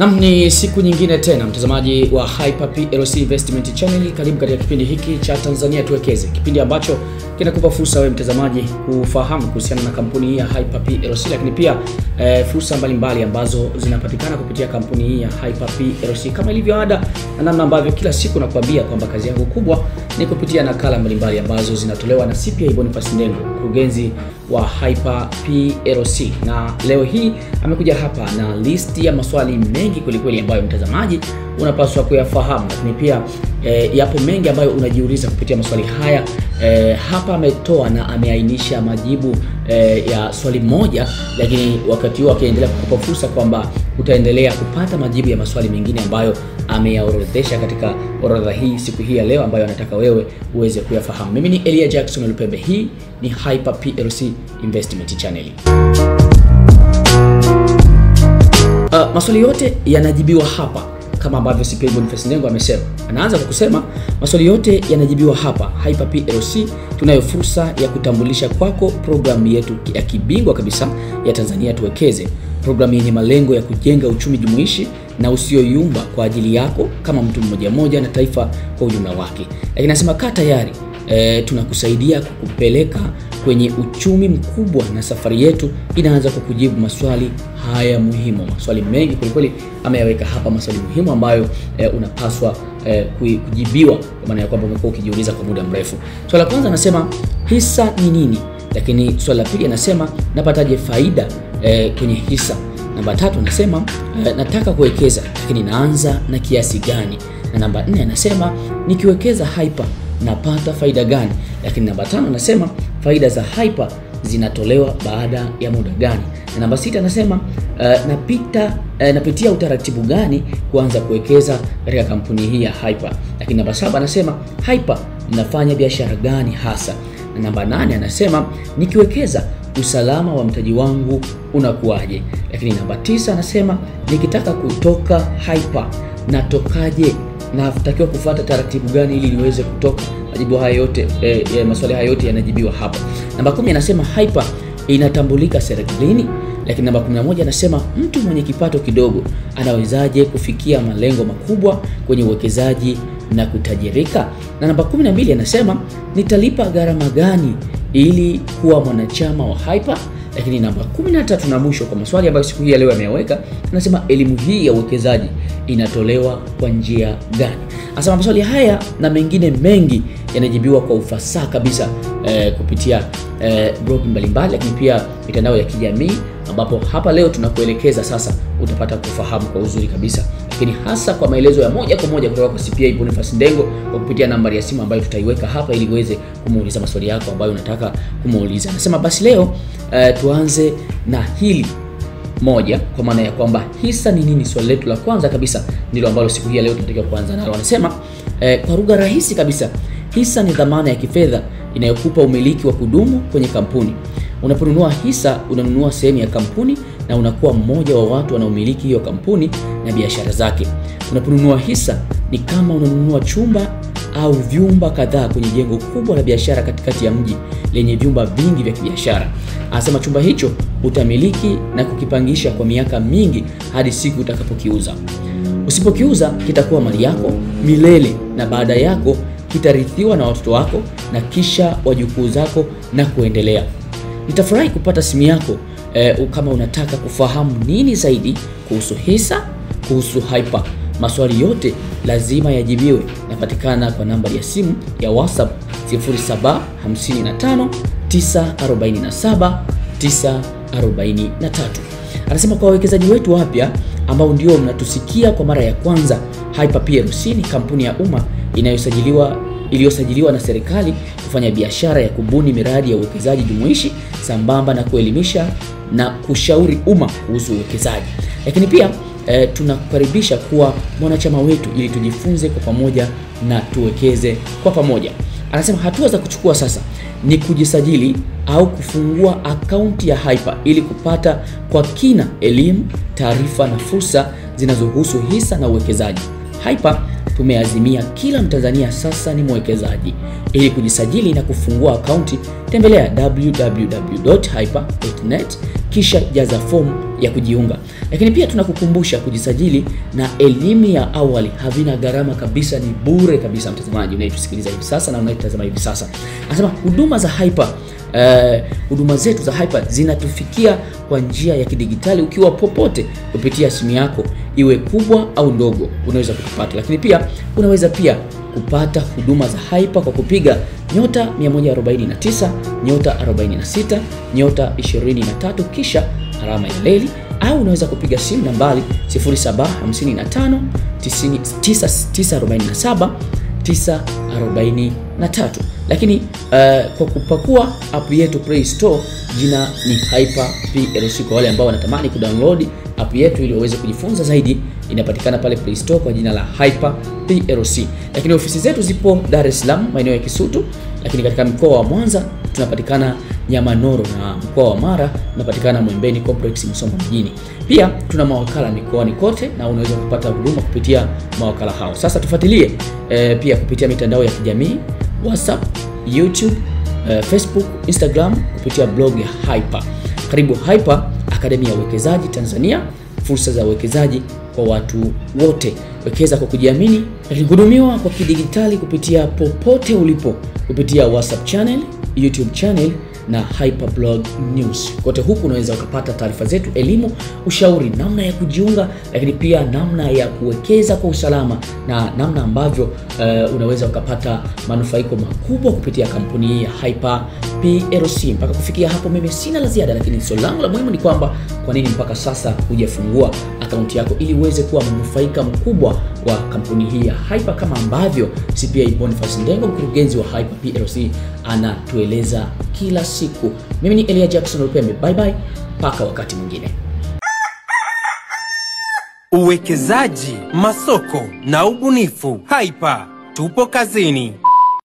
Ni siku nyingine tena mtazamaji wa Hyper PLC Investment Channel. Karibu katika kipindi hiki cha Tanzania Tuwekeze, kipindi ambacho kinakupa fursa wewe mtazamaji kufahamu kuhusiana na kampuni hii ya Hyper PLC, lakini pia fursa mbalimbali ambazo zinapatikana kupitia kampuni hii ya Hyper PLC. Kama ilivyo ada, na namna ambavyo kila siku nakwambia kwamba kazi yangu kubwa ni kupitia nakala mbalimbali ambazo zinatolewa na CPA Boniface Ndengo, mkurugenzi wa Hyper PLC, na leo hii amekuja hapa na listi ya maswali mengi kweli ambayo mtazamaji unapaswa kuyafahamu, lakini pia yapo mengi ambayo unajiuliza kupitia maswali haya. Hapa ametoa na ameainisha majibu ya swali moja, lakini wakati huo akiendelea kukupa fursa kwamba utaendelea kupata majibu ya maswali mengine ambayo ameyaorodhesha katika orodha hii siku hii ya leo, ambayo anataka wewe uweze kuyafahamu. Mimi ni Elia Jackson Lupembe, hii ni Hyper PLC Investment Channel. Maswali yote yanajibiwa hapa kama ambavyo CPA Boniface Ndengo amesema. Anaanza kwa kusema maswali yote yanajibiwa hapa. Hyper PLC tunayo fursa ya kutambulisha kwako programu yetu ya kibingwa kabisa ya Tanzania Tuwekeze, programu yenye malengo ya kujenga uchumi jumuishi na usioyumba kwa ajili yako kama mtu mmoja na taifa kwa ujumla wake. Lakini nasema kaa tayari, tunakusaidia kukupeleka kwenye uchumi mkubwa, na safari yetu inaanza kwa kujibu maswali haya muhimu. Maswali mengi kweli ameyaweka hapa, maswali muhimu ambayo unapaswa kujibiwa, kwa maana ya kwamba umekuwa ukijiuliza kwa muda mrefu. Swali la kwanza anasema hisa ni nini? Lakini swali la pili anasema napataje faida kwenye hisa? Namba 3 anasema nataka kuwekeza, lakini naanza na kiasi gani? Na namba 4 anasema nikiwekeza Hyper napata faida gani? Lakini namba 5 anasema faida za Hyper zinatolewa baada ya muda gani? Na namba 6 anasema napitia utaratibu gani kuanza kuwekeza katika kampuni hii ya Hyper? Lakini namba 7 anasema Hyper mnafanya biashara gani hasa? Na namba 8 anasema nikiwekeza usalama wa mtaji wangu unakuaje? Lakini namba 9 anasema nikitaka kutoka Hyper natokaje? Na natakiwa kufuata taratibu gani ili niweze kutoka? Majibu haya yote maswali haya yote yanajibiwa hapa. Namba 10 anasema Hyper inatambulika serikalini. Lakini namba 11 anasema mtu mwenye kipato kidogo anawezaje kufikia malengo makubwa kwenye uwekezaji na kutajirika? Na namba 12 anasema nitalipa gharama gani ili kuwa mwanachama wa Hyper? Lakini namba 13 na mwisho kwa maswali ambayo siku hii ya leo ameyaweka, anasema elimu hii ya uwekezaji inatolewa kwa njia gani? Asema maswali haya na mengine mengi yanajibiwa kwa ufasaha kabisa kupitia blog mbalimbali, lakini pia mitandao ya kijamii, ambapo hapa leo tunakuelekeza sasa utapata kufahamu kwa uzuri kabisa, lakini hasa kwa maelezo ya moja kwa moja kutoka kwa CPA Boniface Ndengo kwa kupitia nambari ya simu ambayo tutaiweka hapa ili uweze kumuuliza maswali yako ambayo unataka kumuuliza. Anasema basi leo tuanze na hili moja, kwa maana ya kwamba hisa ni nini? Swali letu la kwanza kabisa ndilo ambalo siku hii leo tunatakiwa kuanza nalo. Anasema kwa lugha rahisi kabisa, hisa ni dhamana ya kifedha inayokupa umiliki wa kudumu kwenye kampuni. Unaponunua hisa, unanunua sehemu ya kampuni na unakuwa mmoja wa watu wanaomiliki hiyo kampuni na biashara zake. Unaponunua hisa ni kama unanunua chumba au vyumba kadhaa kwenye jengo kubwa la biashara katikati ya mji lenye vyumba vingi vya kibiashara. Anasema chumba hicho utamiliki na kukipangisha kwa miaka mingi hadi siku utakapokiuza. Usipokiuza kitakuwa mali yako milele, na baada yako kitarithiwa na watoto wako na kisha wajukuu zako na kuendelea. Nitafurahi kupata simu yako kama unataka kufahamu nini zaidi kuhusu hisa, kuhusu Hyper. Maswali yote lazima yajibiwe. Napatikana kwa nambari ya simu ya WhatsApp 0755 947 943. Anasema kwa wawekezaji wetu wapya ambao ndio mnatusikia kwa mara ya kwanza, Hyper PLC ni kampuni ya umma iliyosajiliwa na serikali kufanya biashara ya kubuni miradi ya uwekezaji jumuishi sambamba na kuelimisha na kushauri umma kuhusu uwekezaji. Lakini pia tunakukaribisha kuwa mwanachama wetu ili tujifunze kwa pamoja na tuwekeze kwa pamoja. Anasema hatua za kuchukua sasa ni kujisajili au kufungua akaunti ya Hyper ili kupata kwa kina elimu, taarifa na fursa zinazohusu hisa na uwekezaji. Hyper tumeazimia kila Mtanzania sasa ni mwekezaji. Ili kujisajili na kufungua akaunti, tembelea www.hyper.net kisha jaza fomu ya kujiunga. Lakini pia tunakukumbusha kujisajili na elimu ya awali havina gharama kabisa, ni bure kabisa. Mtazamaji unayetusikiliza hivi sasa na unayetazama hivi sasa, anasema huduma za Hyper huduma zetu za Hyper zinatufikia kwa njia ya kidigitali. Ukiwa popote kupitia simu yako iwe kubwa au ndogo unaweza kutupata. Lakini pia unaweza pia kupata huduma za Hyper kwa kupiga *149 *46 *23 kisha alama ya leli, au unaweza kupiga simu nambari 0755 947 943. Lakini kwa kupakua app yetu Play Store, jina ni Hyper PLC. Kwa wale ambao wanatamani kudownload app yetu ili waweze kujifunza zaidi, inapatikana pale Play Store kwa jina la Hyper PLC. Lakini ofisi zetu zipo Dar es Salaam maeneo ya Kisutu, lakini katika mkoa wa Mwanza tunapatikana Nyamanoro, na mkoa wa Mara tunapatikana Mwembeni Complex Musoma mjini. Pia tuna mawakala mikoani kote na unaweza kupata huduma kupitia mawakala hao. Sasa tufuatilie pia kupitia mitandao ya kijamii, WhatsApp, YouTube, Facebook, Instagram, kupitia blog ya Hyper. Karibu Hyper, Akademi ya Uwekezaji Tanzania, fursa za uwekezaji kwa watu wote. Wekeza kwa kujiamini, lakini hudumiwa kwa kidigitali kupitia popote ulipo, kupitia WhatsApp channel, YouTube channel na Hyper Blog News. Kote huku unaweza ukapata taarifa zetu, elimu, ushauri, namna ya kujiunga, lakini pia namna ya kuwekeza kwa usalama na namna ambavyo unaweza ukapata manufaiko makubwa kupitia kampuni hii ya Hyper PLC. Mpaka kufikia hapo mimi sina la ziada, lakini swali langu la muhimu ni kwamba kwa nini mpaka sasa hujafungua akaunti yako ili uweze kuwa mnufaika mkubwa wa kampuni hii ya Hyper, kama ambavyo CPA Boniface Ndengo, mkurugenzi wa Hyper PLC, anatueleza kila siku. Mimi ni Elia Jackson Lupembe. Bye bye, mpaka wakati mwingine. Uwekezaji, masoko na ubunifu. Hyper, tupo kazini.